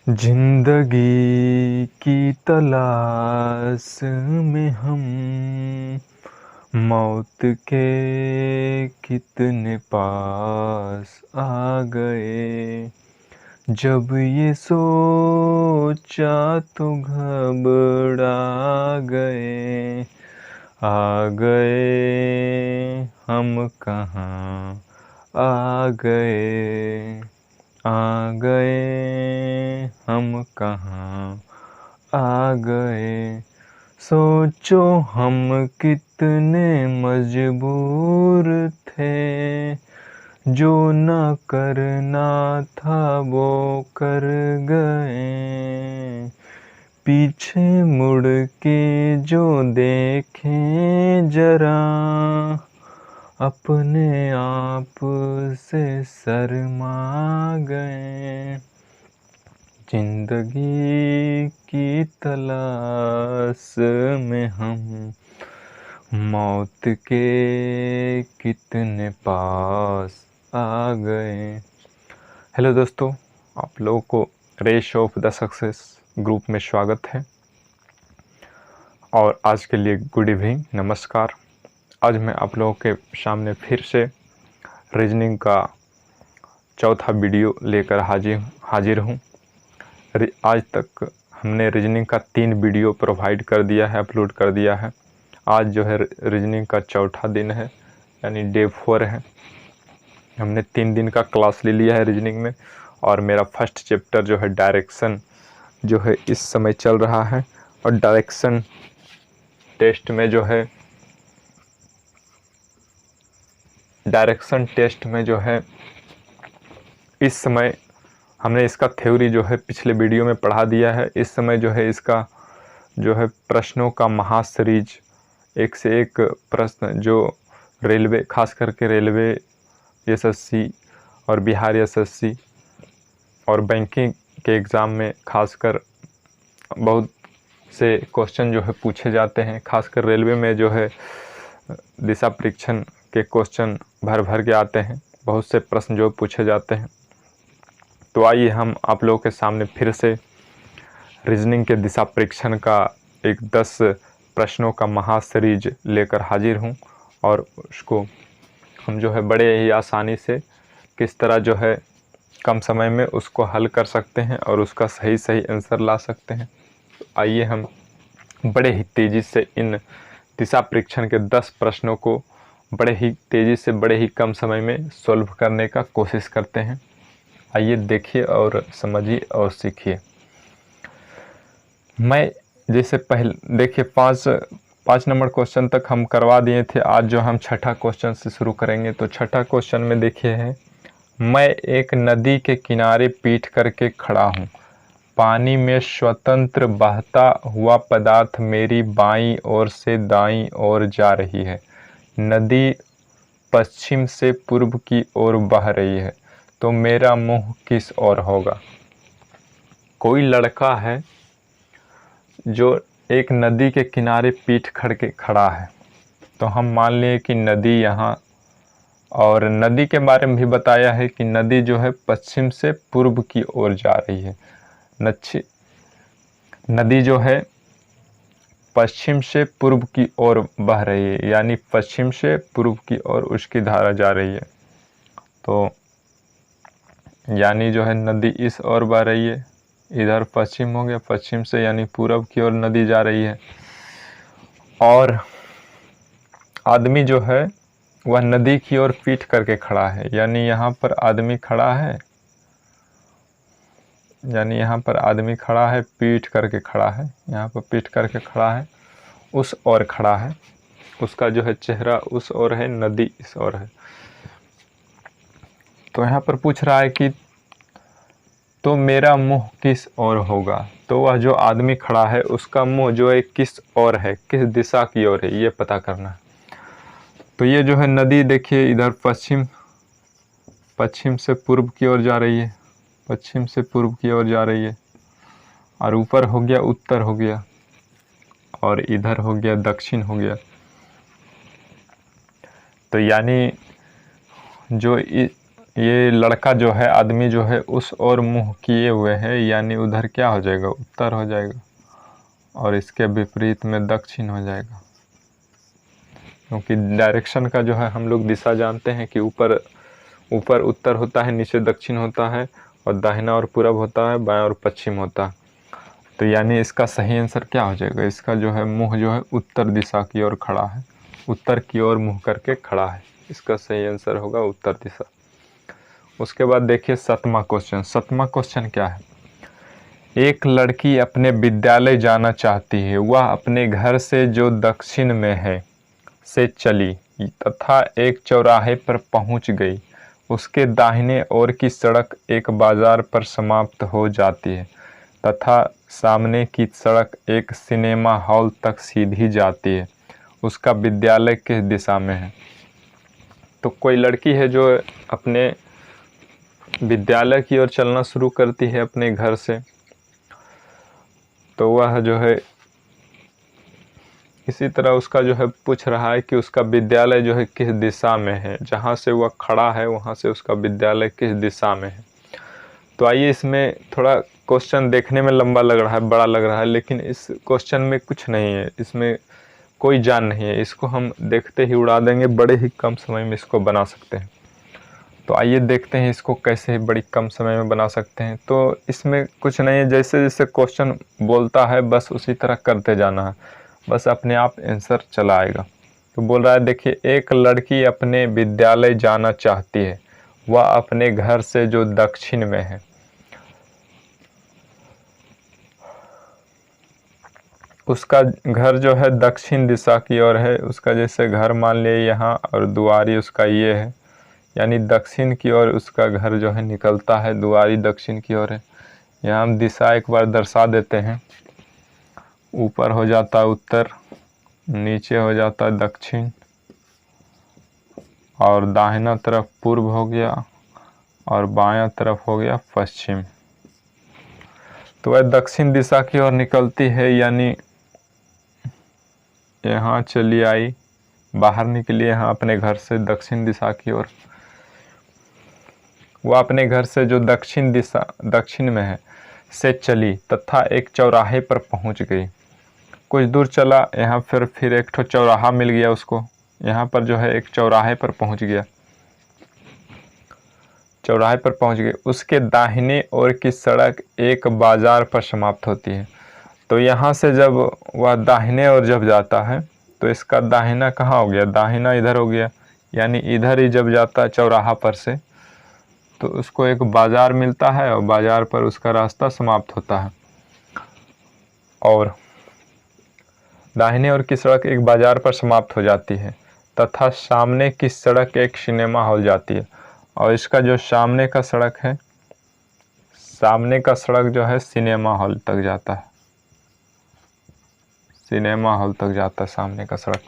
जिंदगी की तलाश में हम मौत के कितने पास आ गए। जब ये सोचा तो घबरा गए। आ गए हम कहाँ आ गए। आ गए हम कहाँ आ गए। सोचो हम कितने मजबूर थे। जो न करना था वो कर गए। पीछे मुड़ के जो देखें जरा अपने आप से शर्मा गए। जिंदगी की तलाश में हम मौत के कितने पास आ गए। हेलो दोस्तों, आप लोगों को race of the success group में स्वागत है और आज के लिए गुड इवनिंग, नमस्कार। आज मैं आप लोगों के सामने फिर से रीजनिंग का चौथा वीडियो लेकर हाजिर हूँ। आज तक हमने रीजनिंग का 3 वीडियो प्रोवाइड कर दिया है, अपलोड कर दिया है। आज जो है रीजनिंग का चौथा दिन है, यानी डे 4 है। हमने 3 दिन का क्लास ले लिया है रीजनिंग में और मेरा फर्स्ट चैप्टर जो है डायरेक्शन जो है इस समय चल रहा है। और डायरेक्शन टेस्ट में जो है इस समय हमने इसका थ्योरी जो है पिछले वीडियो में पढ़ा दिया है। इस समय जो है इसका जो है प्रश्नों का महासीरीज, एक से एक प्रश्न जो रेलवे, खास करके रेलवे एसएससी और बिहार एसएससी और बैंकिंग के एग्ज़ाम में खासकर बहुत से क्वेश्चन जो है पूछे जाते हैं। खासकर रेलवे में जो है दिशा परीक्षण के क्वेश्चन भर भर के आते हैं, बहुत से प्रश्न जो पूछे जाते हैं। तो आइए हम आप लोगों के सामने फिर से रीजनिंग के दिशा परीक्षण का एक 10 प्रश्नों का महासीरीज लेकर हाजिर हूँ और उसको हम जो है बड़े ही आसानी से किस तरह जो है कम समय में उसको हल कर सकते हैं और उसका सही सही आंसर ला सकते हैं। तो आइए हम बड़े ही तेज़ी से इन दिशा परीक्षण के 10 प्रश्नों को बड़े ही तेज़ी से बड़े ही कम समय में सॉल्व करने का कोशिश करते हैं। आइए देखिए और समझिए और सीखिए। मैं जैसे पहले देखिए 5 नंबर क्वेश्चन तक हम करवा दिए थे। आज जो हम छठा क्वेश्चन से शुरू करेंगे, तो छठा क्वेश्चन में देखिए है, मैं एक नदी के किनारे पीठ करके खड़ा हूँ। पानी में स्वतंत्र बहता हुआ पदार्थ मेरी बाईं ओर से दाईं ओर जा रही है। नदी पश्चिम से पूर्व की ओर बह रही है, तो मेरा मुंह किस ओर होगा? कोई लड़का है जो एक नदी के किनारे पीठ करके खड़ा है, तो हम मान लिए कि नदी यहाँ, और नदी के बारे में भी बताया है कि नदी जो है पश्चिम से पूर्व की ओर जा रही है। नदी जो है पश्चिम से पूर्व की ओर बह रही है, यानी पश्चिम से पूर्व की ओर उसकी धारा जा रही है। तो यानी जो है नदी इस ओर बह रही है, इधर पश्चिम हो गया, पश्चिम से यानी पूरब की ओर नदी जा रही है। और आदमी जो है वह नदी की ओर पीठ करके खड़ा है, यानी यहाँ पर आदमी खड़ा है, यानी यहाँ पर आदमी खड़ा है, पीठ करके खड़ा है, यहाँ पर पीठ करके खड़ा है, उस ओर खड़ा है, उसका जो है चेहरा उस ओर है, नदी इस ओर है। तो यहाँ पर पूछ रहा है कि तो मेरा मुंह किस ओर होगा? तो वह जो आदमी खड़ा है उसका मुंह जो है किस ओर है, किस दिशा की ओर है, ये पता करना है। तो ये जो है नदी देखिए इधर पश्चिम से पूर्व की ओर जा रही है, पश्चिम से पूर्व की ओर जा रही है, और ऊपर हो गया उत्तर हो गया, और इधर हो गया दक्षिण हो गया। तो यानी जो ये लड़का जो है, आदमी जो है उस ओर मुंह किए हुए है, यानी उधर क्या हो जाएगा, उत्तर हो जाएगा, और इसके विपरीत में दक्षिण हो जाएगा। क्योंकि डायरेक्शन का जो है हम लोग दिशा जानते हैं कि ऊपर ऊपर उत्तर होता है, नीचे दक्षिण होता है, और दाहिना और पूरब होता है, बाएं और पश्चिम होता है। तो यानी इसका सही आंसर क्या हो जाएगा, इसका जो है मुंह जो है उत्तर दिशा की ओर खड़ा है, उत्तर की ओर मुंह करके खड़ा है। इसका सही आंसर होगा उत्तर दिशा। उसके बाद देखिए 7वां क्वेश्चन। 7वां क्वेश्चन क्या है, एक लड़की अपने विद्यालय जाना चाहती है। वह अपने घर से जो दक्षिण में है से चली तथा एक चौराहे पर पहुंच गई। उसके दाहिने ओर की सड़क एक बाजार पर समाप्त हो जाती है तथा सामने की सड़क एक सिनेमा हॉल तक सीधी जाती है। उसका विद्यालय किस दिशा में है। तो कोई लड़की है जो अपने विद्यालय की ओर चलना शुरू करती है अपने घर से, तो वह जो है इसी तरह उसका जो है पूछ रहा है कि उसका विद्यालय जो है किस दिशा में है, जहाँ से वह खड़ा है वहाँ से उसका विद्यालय किस दिशा में है। तो आइए, इसमें थोड़ा क्वेश्चन देखने में लंबा लग रहा है, बड़ा लग रहा है, लेकिन इस क्वेश्चन में कुछ नहीं है, इसमें कोई जान नहीं है, इसको हम देखते ही उड़ा देंगे, बड़े ही कम समय में इसको बना सकते हैं। तो आइए देखते हैं इसको कैसे बड़ी कम समय में बना सकते हैं। तो इसमें कुछ नहीं है, जैसे जैसे क्वेश्चन बोलता है बस उसी तरह करते जाना है, बस अपने आप आंसर चला आएगा। तो बोल रहा है, देखिए, एक लड़की अपने विद्यालय जाना चाहती है। वह अपने घर से जो दक्षिण में है, उसका घर जो है दक्षिण दिशा की ओर है। उसका जैसे घर मान लिए यहाँ, और दुआरी उसका ये है, यानी दक्षिण की ओर उसका घर जो है निकलता है, दुआरी दक्षिण की ओर है। यहाँ हम दिशा एक बार दर्शा देते हैं। ऊपर हो जाता है उत्तर, नीचे हो जाता है दक्षिण, और दाहिना तरफ पूर्व हो गया, और बायां तरफ हो गया पश्चिम। तो वह दक्षिण दिशा की ओर निकलती है, यानी यहाँ चली आई, बाहर निकली यहाँ अपने घर से दक्षिण दिशा की ओर। वह अपने घर से जो दक्षिण में है से चली तथा एक चौराहे पर पहुंच गई। कुछ दूर चला, यहाँ फिर एक ठो चौराहा मिल गया उसको। यहाँ पर जो है एक चौराहे पर पहुंच गया, चौराहे पर पहुंच गए। उसके दाहिने ओर की सड़क एक बाजार पर समाप्त होती है। तो यहाँ से जब वह दाहिने ओर जब जाता है तो इसका दाहिना कहाँ हो गया, दाहिना इधर हो गया, यानी इधर ही जब जाता है चौराहा पर से तो उसको एक बाजार मिलता है, और बाजार पर उसका रास्ता समाप्त होता है। और दाहिने ओर की सड़क एक बाजार पर समाप्त हो जाती है तथा सामने की सड़क एक सिनेमा हॉल जाती है। और इसका जो सामने का सड़क है, सामने का सड़क जो है सिनेमा हॉल तक जाता है, सिनेमा हॉल तक जाता है सामने का सड़क।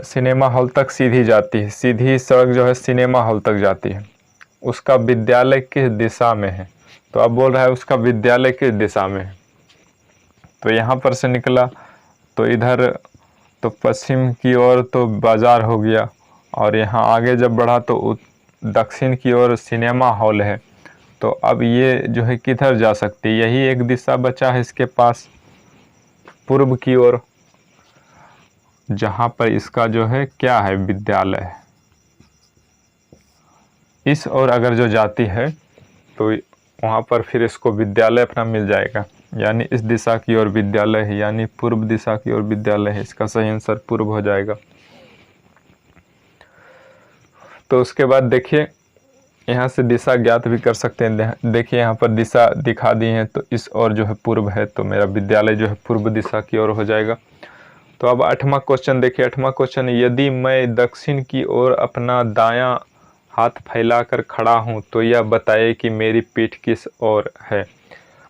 सिनेमा हॉल तक सीधी जाती है, सीधी सड़क जो है सिनेमा हॉल तक जाती है। उसका विद्यालय किस दिशा में है। तो अब बोल रहा है उसका विद्यालय किस दिशा में है। तो यहाँ पर से निकला तो इधर तो पश्चिम की ओर तो बाजार हो गया, और यहाँ आगे जब बढ़ा तो दक्षिण की ओर सिनेमा हॉल है। तो अब ये जो है किधर जा सकती है, यही एक दिशा बचा है इसके पास, पूर्व की ओर, जहाँ पर इसका जो है क्या है, विद्यालय। इस ओर अगर जो जाती है तो वहाँ पर फिर इसको विद्यालय अपना मिल जाएगा, यानी इस दिशा की ओर विद्यालय है, यानी पूर्व दिशा की ओर विद्यालय है। इसका सही आंसर पूर्व हो जाएगा। तो उसके बाद देखिए, यहाँ से दिशा ज्ञात भी कर सकते हैं। देखिए यहाँ पर दिशा दिखा दी है, तो इस ओर जो है पूर्व है, तो मेरा विद्यालय जो है पूर्व दिशा की ओर हो जाएगा। तो अब 8वां क्वेश्चन देखिए। 8वां क्वेश्चन, यदि मैं दक्षिण की ओर अपना दायां हाथ फैलाकर खड़ा हूं तो यह बताए कि मेरी पीठ किस ओर है।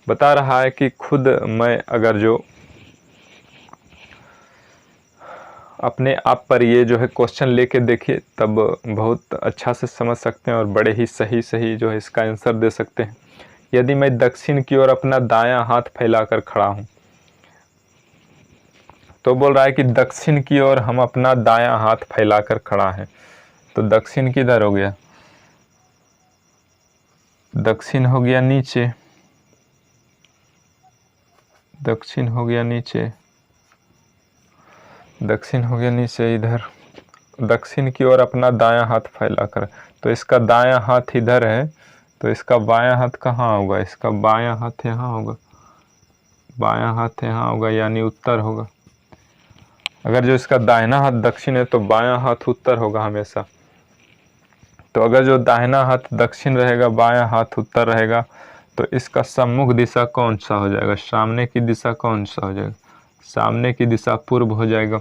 बता रहा है कि खुद मैं अगर जो अपने आप पर ये जो है क्वेश्चन लेके देखिए तब बहुत अच्छा से समझ सकते हैं, और बड़े ही सही जो है इसका आंसर दे सकते हैं। यदि मैं दक्षिण की ओर अपना दायां हाथ फैलाकर खड़ा हूं तो बोल रहा है कि दक्षिण की ओर हम अपना दायां हाथ फैलाकर खड़ा है। तो दक्षिण किधर हो गया? दक्षिण हो गया नीचे, दक्षिण हो गया नीचे, दक्षिण हो गया नीचे इधर। दक्षिण की ओर अपना दायां हाथ फैलाकर, तो इसका दायां हाथ इधर है, तो इसका बायां हाथ कहाँ होगा? इसका बायां हाथ यहाँ होगा, बायां हाथ यहाँ होगा, यानी उत्तर होगा। अगर जो इसका दाहिना हाथ दक्षिण है तो बायां हाथ उत्तर होगा हमेशा। तो अगर जो दाहिना हाथ दक्षिण रहेगा, बायां हाथ उत्तर रहेगा, तो इसका सम्मुख दिशा कौन सा हो जाएगा? सामने की दिशा कौन सा हो जाएगा? सामने की दिशा पूर्व हो जाएगा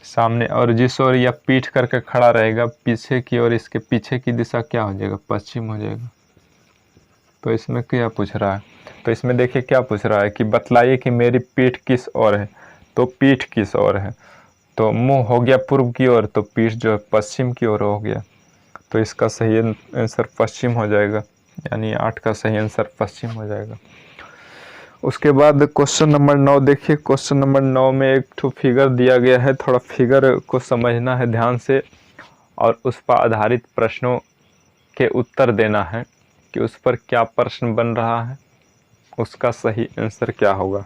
सामने। और जिस ओर यह पीठ करके खड़ा रहेगा पीछे की ओर, इसके पीछे की दिशा क्या हो जाएगा? पश्चिम हो जाएगा। तो इसमें क्या पूछ रहा है? तो इसमें देखिए क्या पूछ रहा है कि बतलाइए कि मेरी पीठ किस ओर है। तो पीठ किस ओर है? तो मुंह हो गया पूर्व की ओर, तो पीठ जो है पश्चिम की ओर हो गया। तो इसका सही आंसर पश्चिम हो जाएगा, यानी 8 का सही आंसर पश्चिम हो जाएगा। उसके बाद क्वेश्चन नंबर 9 देखिए। क्वेश्चन नंबर 9 में एक ठो फिगर दिया गया है, थोड़ा फिगर को समझना है ध्यान से और उस पर आधारित प्रश्नों के उत्तर देना है कि उस पर क्या प्रश्न बन रहा है, उसका सही आंसर क्या होगा।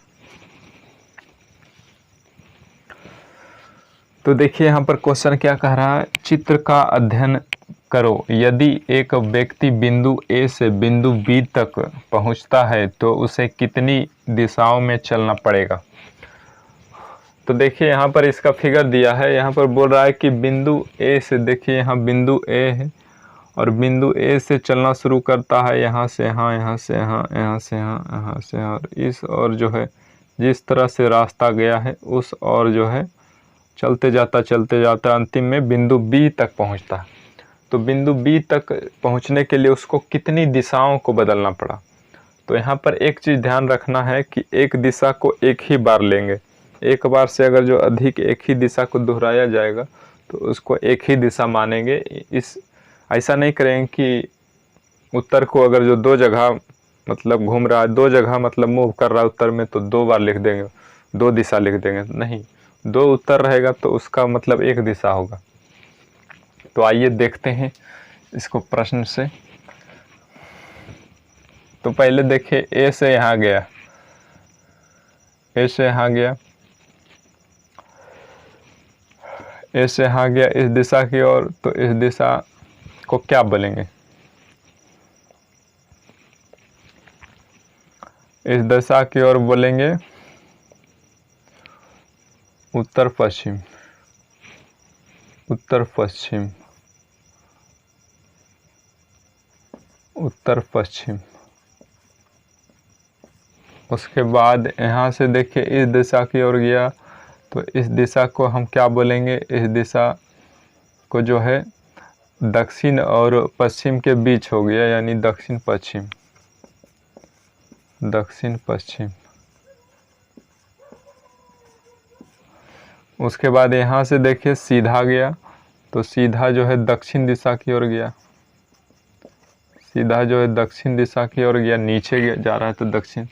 तो देखिए यहाँ पर क्वेश्चन क्या कह रहा है, चित्र का अध्ययन करो। यदि एक व्यक्ति बिंदु ए से बिंदु बी तक पहुंचता है तो उसे कितनी दिशाओं में चलना पड़ेगा। तो देखिए यहाँ पर इसका फिगर दिया है, यहाँ पर बोल रहा है कि बिंदु ए से, देखिए यहाँ बिंदु ए है और बिंदु ए से चलना शुरू करता है यहाँ से यहाँ, यहाँ से यहाँ, यहाँ से यहाँ, यहाँ से यहाँ, और इस और जो है जिस तरह से रास्ता गया है उस और जो है चलते जाता अंतिम में बिंदु बी तक पहुंचता है। तो बिंदु बी तक पहुंचने के लिए उसको कितनी दिशाओं को बदलना पड़ा। तो यहाँ पर एक चीज़ ध्यान रखना है कि एक दिशा को एक ही बार लेंगे। एक बार से अगर जो अधिक एक ही दिशा को दोहराया जाएगा तो उसको एक ही दिशा मानेंगे। ऐसा नहीं करेंगे कि उत्तर को अगर जो 2 जगह मतलब घूम रहा है, 2 जगह मतलब मूव कर रहा है उत्तर में, तो 2 बार लिख देंगे, 2 दिशा लिख देंगे। नहीं, 2 उत्तर रहेगा तो उसका मतलब एक दिशा होगा। तो आइए देखते हैं इसको प्रश्न से। तो पहले देखिए ए से यहाँ गया, ए से यहाँ गया, ए से यहाँ गया इस दिशा की ओर, तो इस दिशा को क्या बोलेंगे? इस दिशा की ओर बोलेंगे उत्तर पश्चिम, उत्तर पश्चिम, उत्तर पश्चिम। उसके बाद यहाँ से देखिए इस दिशा की ओर गया, तो इस दिशा को हम क्या बोलेंगे? इस दिशा को जो है दक्षिण और पश्चिम के बीच हो गया, यानी दक्षिण पश्चिम, दक्षिण पश्चिम। उसके बाद यहाँ से देखिए सीधा गया, तो सीधा जो है दक्षिण दिशा की ओर गया, सीधा जो है दक्षिण दिशा की ओर गया, नीचे जा रहा है तो दक्षिण।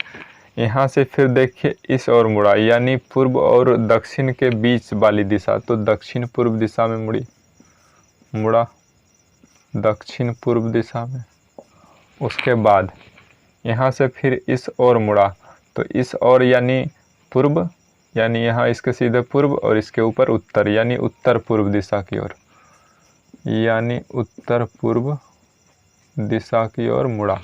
यहाँ से फिर देखिए इस ओर मुड़ा, यानी पूर्व और दक्षिण के बीच वाली दिशा, तो दक्षिण पूर्व दिशा में मुड़ा दक्षिण पूर्व दिशा में। उसके बाद यहाँ से फिर इस ओर मुड़ा, तो इस ओर यानी पूर्व, यानी यहाँ इसके सीधे पूर्व और इसके ऊपर उत्तर, यानी उत्तर पूर्व दिशा की ओर, यानी उत्तर पूर्व दिशा की ओर मुड़ा।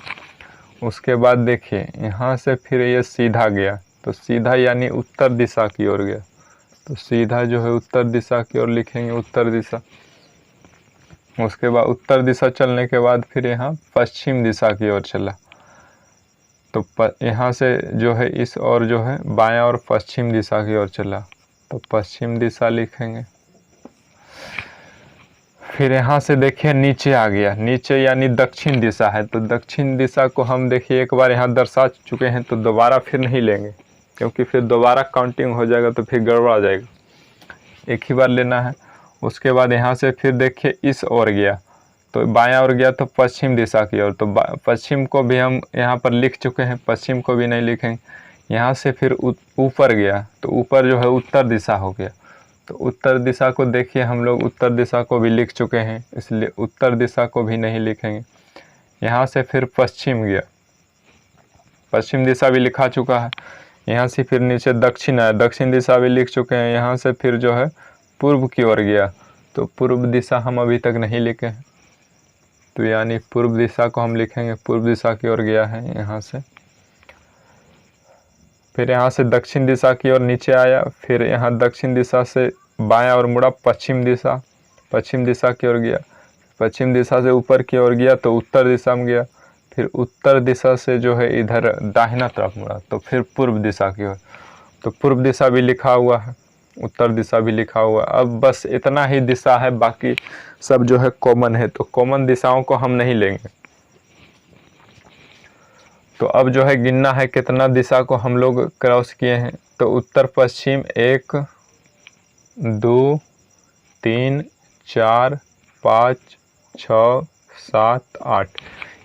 उसके बाद देखिए यहाँ से फिर ये सीधा गया, तो सीधा यानी उत्तर दिशा की ओर गया, तो सीधा जो है उत्तर दिशा की ओर लिखेंगे, उत्तर दिशा। उसके बाद उत्तर दिशा चलने के बाद फिर यहाँ पश्चिम दिशा की ओर चला, तो यहाँ से जो है इस ओर जो है बायां और पश्चिम दिशा की ओर चला, तो पश्चिम दिशा लिखेंगे। फिर यहाँ से देखिए नीचे आ गया, नीचे यानी दक्षिण दिशा है, तो दक्षिण दिशा को हम देखिए एक बार यहाँ दर्शा चुके हैं, तो दोबारा फिर नहीं लेंगे, क्योंकि फिर दोबारा काउंटिंग हो जाएगा तो फिर गड़बड़ा जाएगा, एक ही बार लेना है। उसके बाद यहाँ से फिर देखिए इस ओर गया, तो बायां ओर गया तो पश्चिम दिशा की ओर, तो पश्चिम को भी हम यहाँ पर लिख चुके हैं, पश्चिम को भी नहीं लिखेंगे, यहाँ से फिर ऊपर गया तो ऊपर जो है उत्तर दिशा हो गया। तो उत्तर दिशा को देखिए, हम लोग उत्तर दिशा को भी लिख चुके हैं, इसलिए उत्तर दिशा को भी नहीं लिखेंगे। यहाँ से फिर पश्चिम गया, पश्चिम दिशा भी लिखा चुका है। यहाँ से फिर नीचे दक्षिण आया, दक्षिण दिशा भी लिख चुके हैं। यहाँ से फिर जो है पूर्व की ओर गया, तो पूर्व दिशा हम अभी तक नहीं लिखे हैं, तो यानी पूर्व दिशा को हम लिखेंगे, पूर्व दिशा की ओर गया है यहाँ से। फिर यहाँ से दक्षिण दिशा की ओर नीचे आया, फिर यहाँ दक्षिण दिशा से बायां और मुड़ा पश्चिम दिशा, पश्चिम दिशा की ओर गया, पश्चिम दिशा से ऊपर की ओर गया तो उत्तर दिशा में गया, फिर उत्तर दिशा से जो है इधर दाहिना तरफ मुड़ा तो फिर पूर्व दिशा की ओर। तो पूर्व दिशा भी लिखा हुआ है, उत्तर दिशा भी लिखा हुआ है। अब बस इतना ही दिशा है, बाकी सब जो है कॉमन है, तो कॉमन दिशाओं को हम नहीं लेंगे। तो अब जो है गिनना है कितना दिशा को हम लोग क्रॉस किए हैं। तो उत्तर पश्चिम 1 2 3 4 5 6 7 8,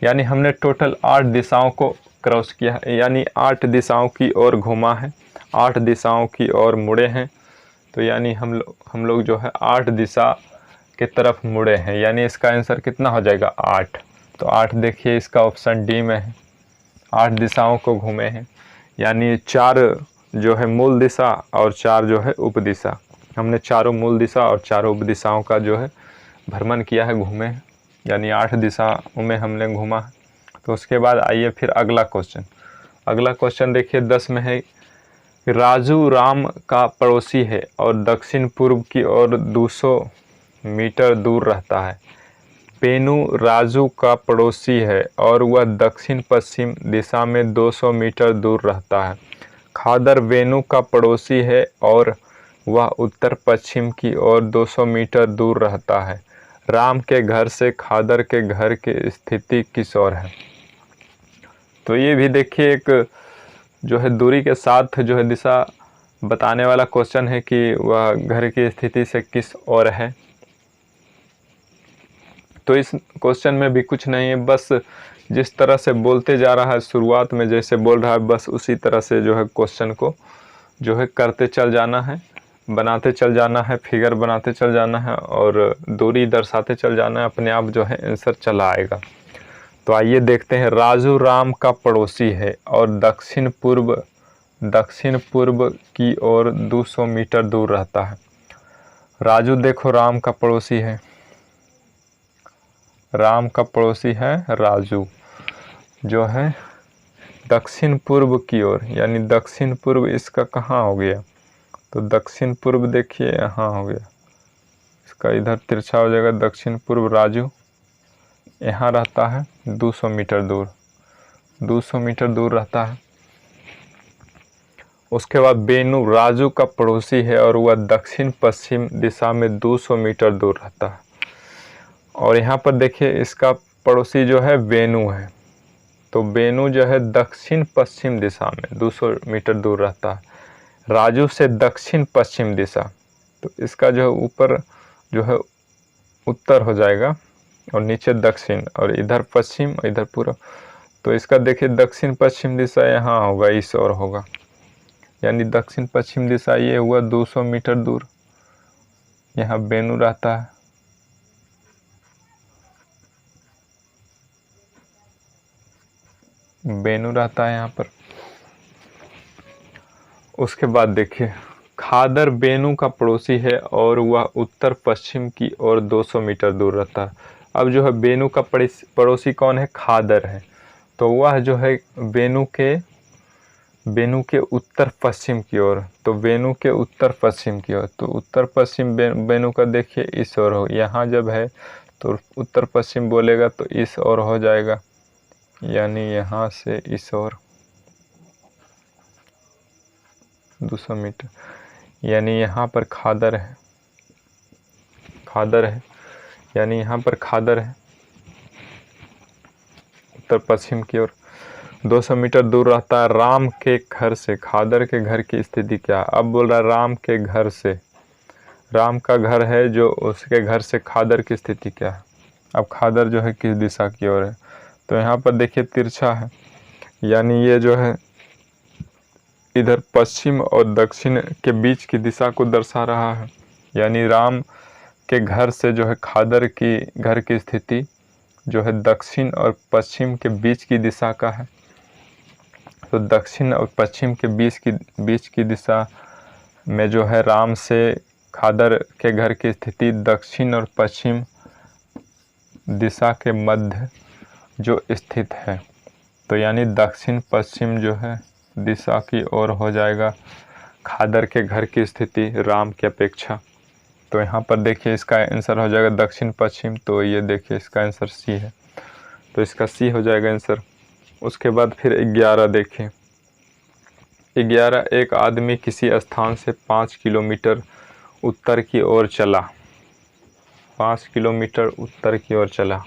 यानी हमने टोटल 8 दिशाओं को क्रॉस किया है, यानी 8 दिशाओं की ओर घूमा है, 8 दिशाओं की ओर मुड़े हैं। तो यानी हम लोग जो है 8 दिशा की तरफ मुड़े हैं, यानी इसका आंसर कितना हो जाएगा 8। तो 8 देखिए इसका ऑप्शन डी में है, 8 दिशाओं को घूमे हैं, यानी 4 जो है मूल दिशा और 4 जो है उप दिशा। हमने चारों मूल दिशा और चारों उप दिशाओं का जो है भ्रमण किया है, घूमे हैं, यानी 8 दिशाओं में हमने घूमा है। तो उसके बाद आइए फिर अगला क्वेश्चन। अगला क्वेश्चन देखिए 10 में है, राजू राम का पड़ोसी है और दक्षिण पूर्व की ओर 200 मीटर दूर रहता है। पेनू राजू का पड़ोसी है और वह दक्षिण पश्चिम दिशा में 200 मीटर दूर रहता है। खादर वेणु का पड़ोसी है और वह उत्तर पश्चिम की ओर 200 मीटर दूर रहता है। राम के घर से खादर के घर की स्थिति किस ओर है। तो ये भी देखिए एक जो है दूरी के साथ जो है दिशा बताने वाला क्वेश्चन है कि वह घर की स्थिति से किस ओर है। तो इस क्वेश्चन में भी कुछ नहीं है, बस जिस तरह से बोलते जा रहा है, शुरुआत में जैसे बोल रहा है, बस उसी तरह से जो है क्वेश्चन को जो है करते चल जाना है, बनाते चल जाना है, फिगर बनाते चल जाना है और दूरी दर्शाते चल जाना है, अपने आप जो है आंसर चला आएगा। तो आइए देखते हैं, राजू राम का पड़ोसी है और दक्षिण पूर्व की ओर 200 मीटर दूर रहता है। राजू देखो राम का पड़ोसी है, राम का पड़ोसी है राजू, जो है दक्षिण पूर्व की ओर, यानी दक्षिण पूर्व इसका कहाँ हो गया, तो दक्षिण पूर्व देखिए यहाँ हो गया, इसका इधर तिरछा हो जाएगा। दक्षिण पूर्व राजू यहाँ रहता है 200 मीटर दूर, 200 मीटर दूर रहता है। उसके बाद बेनू राजू का पड़ोसी है और वह दक्षिण पश्चिम दिशा में 200 मीटर दूर रहता है। और यहाँ पर देखिए इसका पड़ोसी जो है वेणु है, तो वेणु जो है दक्षिण पश्चिम दिशा में 200 मीटर दूर रहता है। राजू से दक्षिण पश्चिम दिशा, तो इसका जो है ऊपर जो है उत्तर हो जाएगा और नीचे दक्षिण और इधर पश्चिम और इधर पूर्व। तो इसका देखिए दक्षिण पश्चिम दिशा यहाँ होगा, इस ओर होगा, यानी दक्षिण पश्चिम दिशा ये हुआ 200 मीटर दूर। यहाँ वेणु रहता है, वेणु रहता है यहाँ पर। उसके बाद देखिए खादर वेणु का पड़ोसी है और वह उत्तर पश्चिम की ओर 200 मीटर दूर रहता है। अब जो है वेणु का पड़ोसी कौन है, खादर है, तो वह जो है वेणु के उत्तर पश्चिम की ओर, तो वेणु के उत्तर पश्चिम की ओर, तो उत्तर पश्चिम वेणु का देखिए इस ओर हो, यहाँ जब है तो उत्तर पश्चिम बोलेगा तो इस ओर हो जाएगा, यानी यहाँ से इस ओर 200 मीटर, यानी यहाँ पर खादर है, यानी यहाँ पर खादर है उत्तर पश्चिम की ओर 200 मीटर दूर रहता है। राम के घर से खादर के घर की स्थिति क्या है। अब बोल रहा है राम के घर से, राम का घर है जो, उसके घर से खादर की स्थिति क्या है। अब खादर जो है किस दिशा की ओर है, तो यहाँ पर देखिए तिरछा है, यानी ये जो है इधर पश्चिम और दक्षिण के बीच की दिशा को दर्शा रहा है। यानी राम के घर से जो है खादर की घर की स्थिति जो है दक्षिण और पश्चिम के बीच की दिशा का है। तो दक्षिण और पश्चिम के बीच की दिशा में जो है राम से खादर के घर की स्थिति दक्षिण और पश्चिम दिशा के मध्य जो स्थित है। तो यानी दक्षिण पश्चिम जो है दिशा की ओर हो जाएगा खादर के घर की स्थिति राम की अपेक्षा। तो यहाँ पर देखिए इसका आंसर हो जाएगा दक्षिण पश्चिम। तो ये देखिए इसका आंसर सी है, तो इसका सी हो जाएगा आंसर। उसके बाद फिर 11 देखिए। 11, एक आदमी किसी स्थान से 5 किलोमीटर उत्तर की ओर चला। 5 किलोमीटर उत्तर की ओर चला।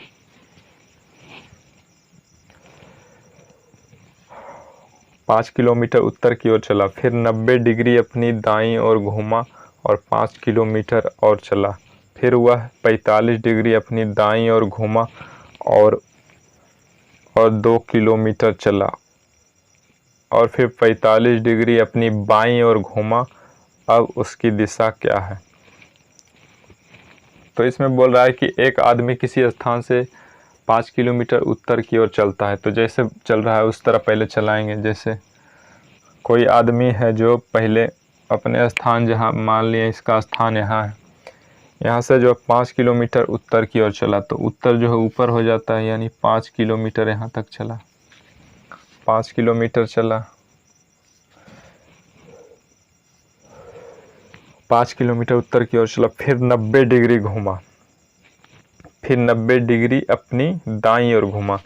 पाँच किलोमीटर उत्तर की ओर चला, फिर 90 डिग्री अपनी दाईं ओर घूमा और 5 किलोमीटर और चला। फिर वह 45 डिग्री अपनी दाईं ओर घूमा और 2 किलोमीटर चला, और फिर 45 डिग्री अपनी बाईं ओर घूमा। अब उसकी दिशा क्या है? तो इसमें बोल रहा है कि एक आदमी किसी स्थान से 5 किलोमीटर उत्तर की ओर चलता है। तो जैसे चल रहा है उस तरह पहले चलाएंगे। जैसे कोई आदमी है जो पहले अपने स्थान, जहाँ मान लिया इसका स्थान यहाँ है, यहाँ से जो 5 किलोमीटर उत्तर की ओर चला, तो उत्तर जो है ऊपर हो जाता है, यानी 5 किलोमीटर यहाँ तक चला। 5 किलोमीटर चला, 5 किलोमीटर उत्तर की ओर चला, फिर 90 डिग्री घूमा, फिर 90 डिग्री अपनी दाईं ओर घूमा।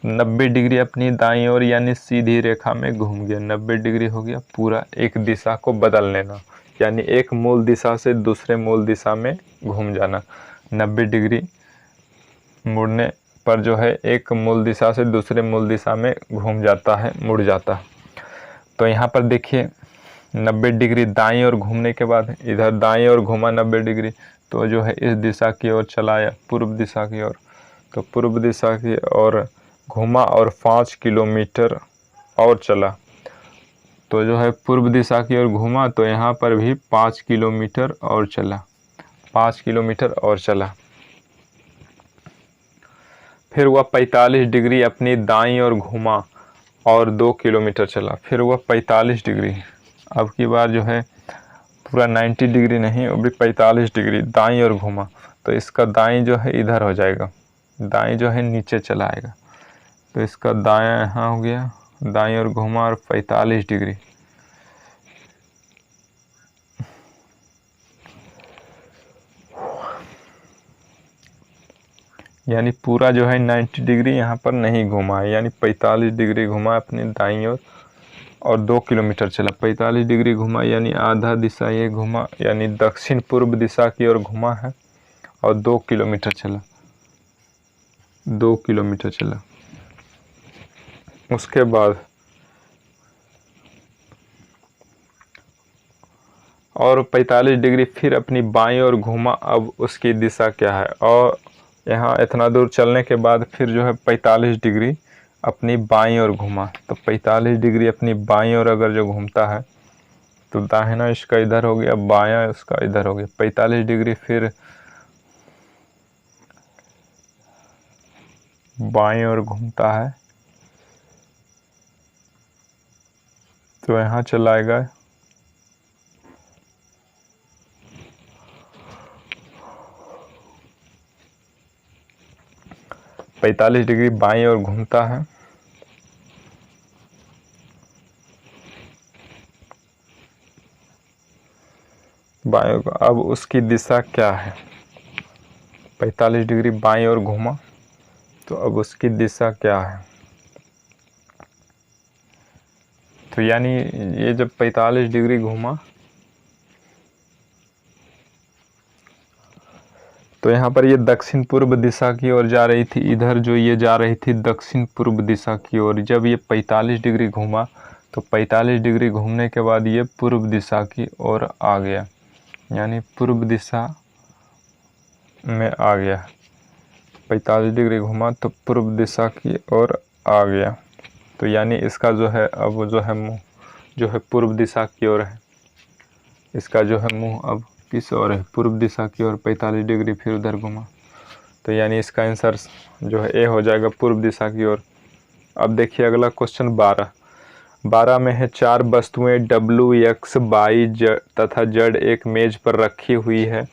90 डिग्री अपनी दाईं ओर यानी सीधी रेखा में घूम गया। 90 डिग्री हो गया पूरा एक दिशा को बदल लेना, यानी एक मूल दिशा से दूसरे मूल दिशा में घूम जाना। 90 डिग्री मुड़ने पर जो है एक मूल दिशा से दूसरे मूल दिशा में घूम जाता है, मुड़ जाता है। तो यहाँ पर देखिए 90 डिग्री दाईं ओर घूमने के बाद इधर दाईं ओर घूमा 90 डिग्री, तो जो है इस दिशा की ओर चलाया, पूर्व दिशा की ओर। तो पूर्व दिशा की ओर घूमा और 5 किलोमीटर और चला। तो जो है पूर्व दिशा की ओर घूमा, तो यहाँ पर भी 5 किलोमीटर और चला, 5 किलोमीटर और चला। फिर वह 45 डिग्री अपनी दाईं ओर घूमा और 2 किलोमीटर चला। फिर वह 45 डिग्री, अब की बार जो है पूरा 90 डिग्री नहीं, वो भी 45 डिग्री दाईं ओर घूमा। तो इसका दाईं जो है इधर हो जाएगा, दाईं जो है नीचे चला आएगा। तो इसका दायां यहाँ हो गया, दाईं ओर घूमा और 45 डिग्री। यानी पूरा जो है 90 डिग्री यहाँ पर नहीं घुमा है, यानी 45 डिग्री घुमा अपनी दाईं ओर और 2 किलोमीटर चला। 45 डिग्री घुमा यानी आधा दिशा ये घुमा, यानी दक्षिण पूर्व दिशा की ओर घुमा है और 2 किलोमीटर चला, 2 किलोमीटर चला। उसके बाद और 45 डिग्री फिर अपनी बाईं ओर घूमा। अब उसकी दिशा क्या है? और यहाँ इतना दूर चलने के बाद फिर जो है 45 डिग्री अपनी बाईं ओर घूमा। तो 45 डिग्री अपनी बाईं ओर अगर जो घूमता है तो दाहिना इसका इधर हो गया, बायां उसका इधर हो गया। 45 डिग्री फिर बाईं ओर घूमता है तो यहाँ चलाएगा, पैंतालीस डिग्री बाईं ओर घूमता है, बाईं ओर। अब उसकी दिशा क्या है? 45 डिग्री बाईं ओर घूमा, तो अब उसकी दिशा क्या है? तो यानी ये जब 45 डिग्री घूमा तो यहाँ पर ये दक्षिण पूर्व दिशा की ओर जा रही थी, इधर जो ये जा रही थी दक्षिण पूर्व दिशा की ओर। जब ये 45 डिग्री घूमा तो 45 डिग्री घूमने के बाद ये पूर्व दिशा की ओर आ गया, यानी पूर्व दिशा में आ गया। 45 डिग्री घुमा तो पूर्व दिशा की ओर आ गया। तो यानी इसका जो है अब जो है जो है पूर्व दिशा की ओर है, इसका जो है मुंह अब किस ओर है, पूर्व दिशा की ओर 45 डिग्री, फिर उधर घुमा। तो यानी इसका आंसर जो है ए हो जाएगा, पूर्व दिशा की ओर। अब देखिए अगला क्वेश्चन 12 में है 4 वस्तुएं W, X, Y तथा Z एक मेज पर रखी हुई है।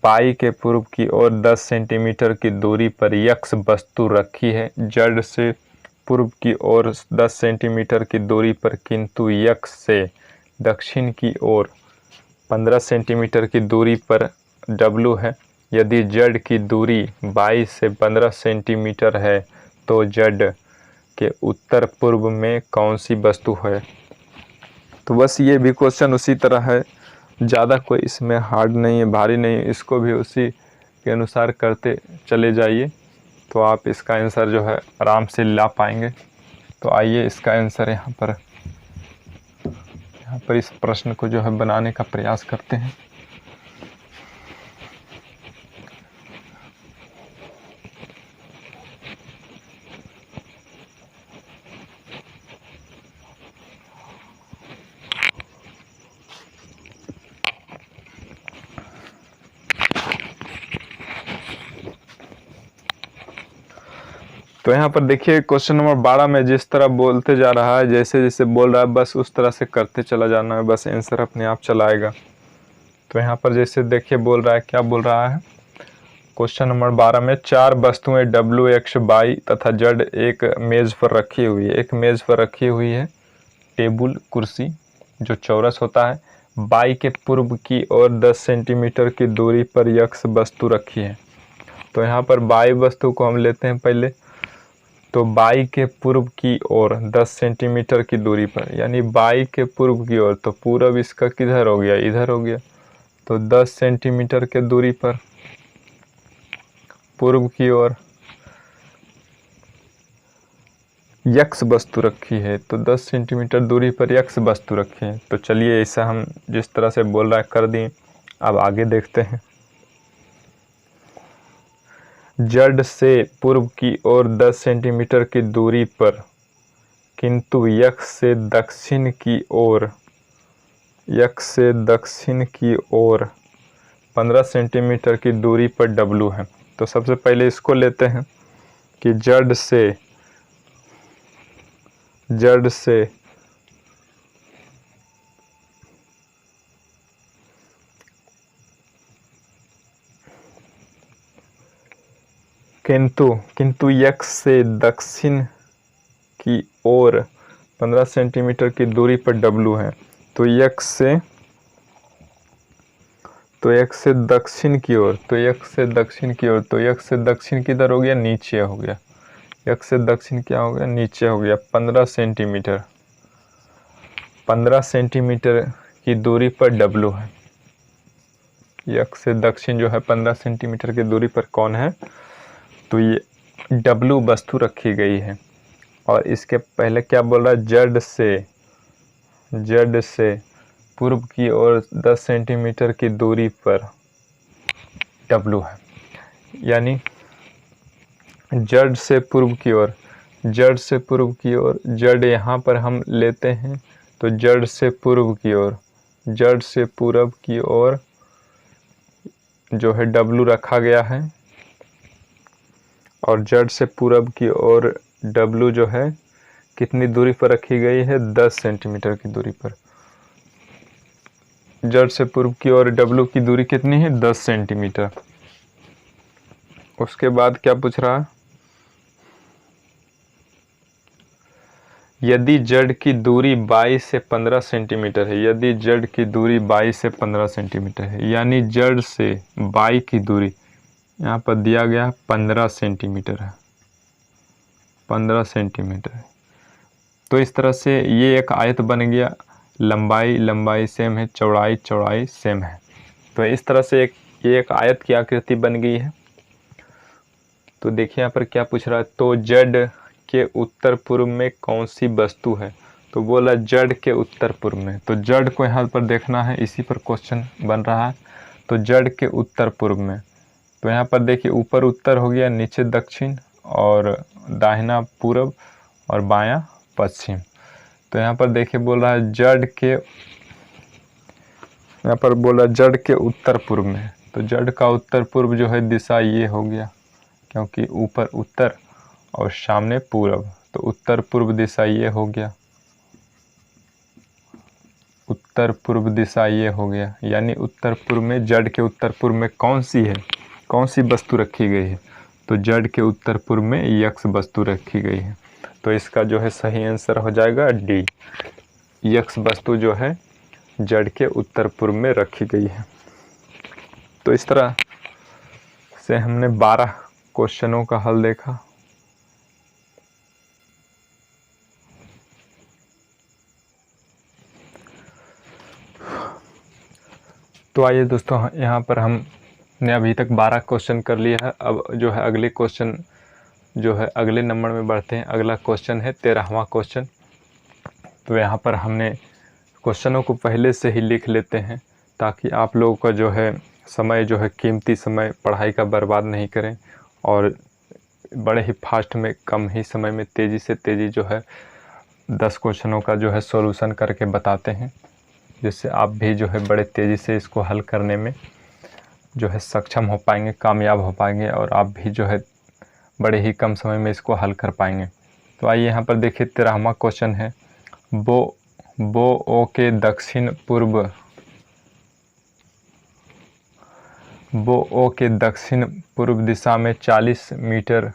पाई के पूर्व की ओर 10 सेंटीमीटर की दूरी पर X वस्तु रखी है, Z से पूर्व की ओर 10 सेंटीमीटर की दूरी पर किंतु X से दक्षिण की ओर 15 सेंटीमीटर की दूरी पर W है। यदि Z की दूरी 22 से 15 सेंटीमीटर है तो Z के उत्तर पूर्व में कौन सी वस्तु है। तो बस ये भी क्वेश्चन उसी तरह है, ज़्यादा कोई इसमें हार्ड नहीं है, भारी नहीं है, इसको भी उसी के अनुसार करते चले जाइए तो आप इसका आंसर जो है आराम से ला पाएंगे। तो आइए इसका आंसर यहाँ पर इस प्रश्न को जो है बनाने का प्रयास करते हैं। तो यहाँ पर देखिए क्वेश्चन नंबर 12 में जिस तरह बोलते जा रहा है, जैसे जैसे बोल रहा है बस उस तरह से करते चला जाना है, बस आंसर अपने आप चला आएगा। तो यहाँ पर जैसे देखिए बोल रहा है, क्या बोल रहा है, क्वेश्चन नंबर 12 में 4 वस्तुएं W, X, Y तथा Z एक मेज पर रखी हुई है। एक मेज पर रखी हुई है, टेबल कुर्सी जो चौरस होता है। Y के पूर्व की ओर 10 सेंटीमीटर की दूरी पर X वस्तु रखी है। तो यहाँ पर Y वस्तु को हम लेते हैं पहले, तो Y के पूर्व की ओर 10 सेंटीमीटर की दूरी पर, यानी Y के पूर्व की ओर, तो पूर्व इसका किधर हो गया, इधर हो गया। तो 10 सेंटीमीटर के दूरी पर पूर्व की ओर X वस्तु रखी है, तो 10 सेंटीमीटर दूरी पर X वस्तु रखी है। तो चलिए ऐसा हम जिस तरह से बोल रहा है कर दें। अब आगे देखते हैं। Z से पूर्व की ओर 10 सेंटीमीटर की दूरी पर किंतु X से दक्षिण की ओर 15 सेंटीमीटर की दूरी पर W है। तो सबसे पहले इसको लेते हैं कि Z से किंतु X से दक्षिण की ओर 15 सेंटीमीटर की दूरी पर W है। तो X से दक्षिण की ओर, तो X से दक्षिण किधर हो गया, नीचे हो गया। X से दक्षिण क्या हो गया, नीचे हो गया। 15 सेंटीमीटर की दूरी पर W है। X से दक्षिण जो है 15 सेंटीमीटर की दूरी पर कौन है, तो ये W वस्तु रखी गई है। और इसके पहले क्या बोल रहा है, Z से पूर्व की ओर 10 सेंटीमीटर की दूरी पर W है। यानी Z से पूर्व की ओर, Z यहाँ पर हम लेते हैं, तो Z से पूर्व की ओर जो है W रखा गया है। और Z से पूर्व की ओर W जो है कितनी दूरी पर रखी गई है, 10 सेंटीमीटर की दूरी पर। Z से पूर्व की ओर W की दूरी कितनी है, 10 सेंटीमीटर। उसके बाद क्या पूछ रहा है, यदि Z की दूरी 22 से 15 सेंटीमीटर है, यानी Z से Y की दूरी यहाँ पर दिया गया 15 सेंटीमीटर है, 15 सेंटीमीटर है। तो इस तरह से ये एक आयत बन गया, लंबाई सेम है, चौड़ाई सेम है। तो इस तरह से ये एक आयत की आकृति बन गई है। तो देखिए यहाँ पर क्या पूछ रहा है, तो Z के उत्तर पूर्व में कौन सी वस्तु है। तो बोला Z के उत्तर पूर्व में, तो Z को यहाँ पर देखना है, इसी पर क्वेश्चन बन रहा है। तो Z के उत्तर पूर्व में, तो यहाँ पर देखिए ऊपर उत्तर हो गया, नीचे दक्षिण, और दाहिना पूर्व और बायां पश्चिम। तो यहाँ पर देखिए बोल रहा है जड़ के, यहाँ पर बोला जड़ के उत्तर पूर्व में, तो जड़ का उत्तर पूर्व जो है दिशा ये हो गया, क्योंकि ऊपर उत्तर और सामने पूर्व, तो उत्तर पूर्व दिशा ये हो गया, उत्तर पूर्व दिशा ये हो गया। यानी उत्तर पूर्व में, जड़ के उत्तर पूर्व में कौन सी है, कौन सी वस्तु रखी गई है, तो जड़ के उत्तर पूर्व में यक्ष वस्तु रखी गई है। तो इसका जो है सही आंसर हो जाएगा डी, यक्ष वस्तु जो है जड़ के उत्तर पूर्व में रखी गई है। तो इस तरह से हमने 12 क्वेश्चनों का हल देखा। तो आइए दोस्तों, यहाँ पर हमने अभी तक 12 क्वेश्चन कर लिया है। अब जो है अगले क्वेश्चन जो है अगले नंबर में बढ़ते हैं। अगला क्वेश्चन है 13वां क्वेश्चन। तो यहाँ पर हमने क्वेश्चनों को पहले से ही लिख लेते हैं, ताकि आप लोगों का जो है समय जो है कीमती समय पढ़ाई का बर्बाद नहीं करें, और बड़े ही फास्ट में, कम ही समय में तेज़ी से तेज़ी जो है 10 क्वेश्चनों का जो है सॉल्यूशन करके बताते हैं, जिससे आप भी जो है बड़े तेज़ी से इसको हल करने में जो है सक्षम हो पाएंगे, कामयाब हो पाएंगे, और आप भी जो है बड़े ही कम समय में इसको हल कर पाएंगे। तो आइए यहाँ पर देखिए 13वां क्वेश्चन है, बो के दक्षिण पूर्व दिशा में 40 मीटर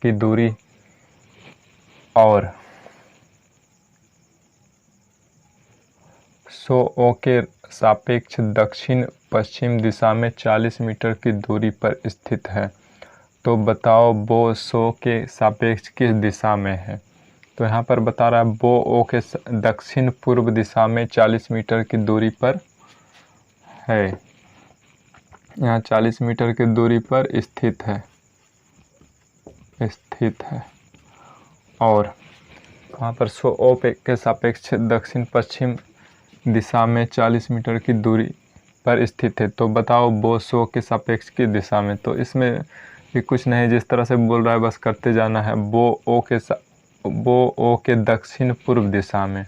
की दूरी और ओ के सापेक्ष दक्षिण पश्चिम दिशा में 40 मीटर की दूरी पर स्थित है। तो बताओ बो सो के सापेक्ष किस दिशा में है। तो यहाँ पर बता रहा है बो ओ के दक्षिण पूर्व दिशा में 40 मीटर की दूरी पर है, यहाँ 40 मीटर की दूरी पर स्थित है, और वहाँ पर सो ओ के सापेक्ष दक्षिण पश्चिम दिशा में 40 मीटर की दूरी पर स्थित है। तो बताओ बो सो के सापेक्ष की दिशा में। तो इसमें भी कुछ नहीं, जिस तरह से बोल रहा है बस करते जाना है। बो ओ के दक्षिण पूर्व दिशा में,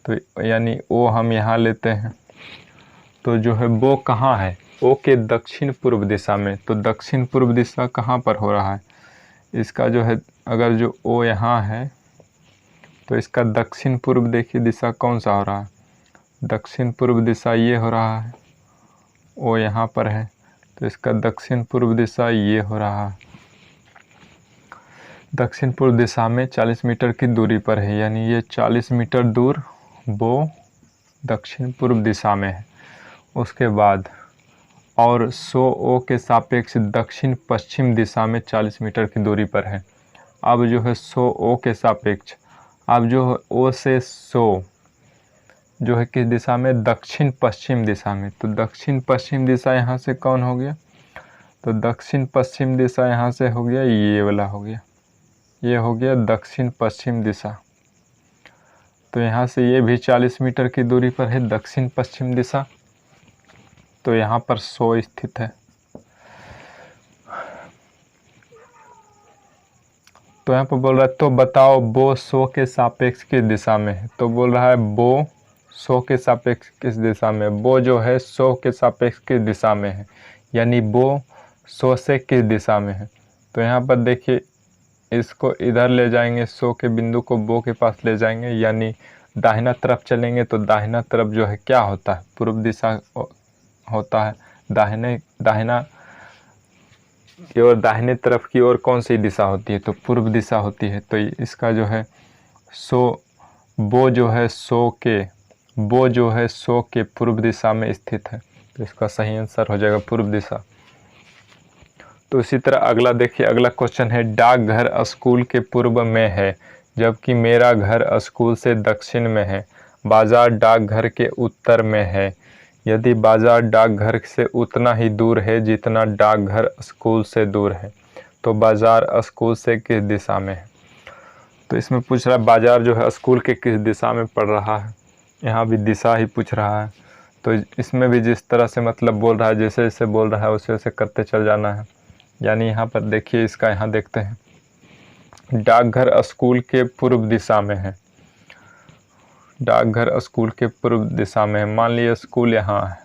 तो यानी ओ हम यहाँ लेते हैं, तो जो है बो कहाँ है, ओ के दक्षिण पूर्व दिशा में। तो दक्षिण पूर्व दिशा कहाँ पर हो रहा है, इसका जो है अगर जो ओ यहाँ है तो इसका दक्षिण पूर्व देखिए दिशा कौन सा हो रहा है, दक्षिण पूर्व दिशा ये हो रहा है, ओ यहाँ पर है, तो इसका दक्षिण पूर्व दिशा ये हो रहा है। दक्षिण पूर्व दिशा में 40 मीटर की दूरी पर है, यानी ये 40 मीटर दूर वो दक्षिण पूर्व दिशा में है। उसके बाद और सो ओ के सापेक्ष दक्षिण पश्चिम दिशा में 40 मीटर की दूरी पर है। अब जो है सो ओ के सापेक्ष, अब जो है ओ से सो जो है किस दिशा में, दक्षिण पश्चिम दिशा में। तो दक्षिण पश्चिम दिशा यहाँ से कौन हो गया, तो दक्षिण पश्चिम दिशा यहाँ से हो गया, ये वाला हो गया, ये हो गया दक्षिण पश्चिम दिशा। तो यहाँ से ये भी 40 मीटर की दूरी पर है दक्षिण पश्चिम दिशा। तो यहाँ पर सो स्थित है। तो यहाँ पर बोल रहा है तो बताओ बो सो के सापेक्ष किस दिशा में है। तो बोल रहा है बो सो के सापेक्ष किस दिशा में, बो जो है सो के सापेक्ष किस दिशा में है, यानी बो सो से किस दिशा में है। तो यहाँ पर देखिए इसको इधर ले जाएंगे, सो के बिंदु को बो के पास ले जाएंगे, यानी दाहिना तरफ चलेंगे तो दाहिना तरफ जो है क्या होता है, पूर्व दिशा होता है। दाहिना की ओर, दाहिने तरफ की ओर कौन सी दिशा होती है, तो पूर्व दिशा होती है। तो इसका जो है बो जो है सो के पूर्व दिशा में स्थित है। तो इसका सही आंसर हो जाएगा पूर्व दिशा। तो इसी तरह अगला देखिए, अगला क्वेश्चन है डाकघर स्कूल के पूर्व में है, जबकि मेरा घर स्कूल से दक्षिण में है। बाजार डाकघर के उत्तर में है। यदि बाजार डाकघर से उतना ही दूर है जितना डाकघर स्कूल से दूर है, तो बाजार स्कूल से किस दिशा में है। तो इसमें पूछ रहा है बाजार जो है स्कूल के किस दिशा में पड़ रहा है, यहाँ भी दिशा ही पूछ रहा है। तो इसमें भी जिस तरह से मतलब बोल रहा है, जैसे जैसे बोल रहा है वैसे वैसे करते चल जाना है। यानी यहाँ पर देखिए, इसका यहाँ देखते हैं, डाकघर स्कूल के पूर्व दिशा में है। डाकघर स्कूल के पूर्व दिशा में है। मान लिए स्कूल यहाँ है,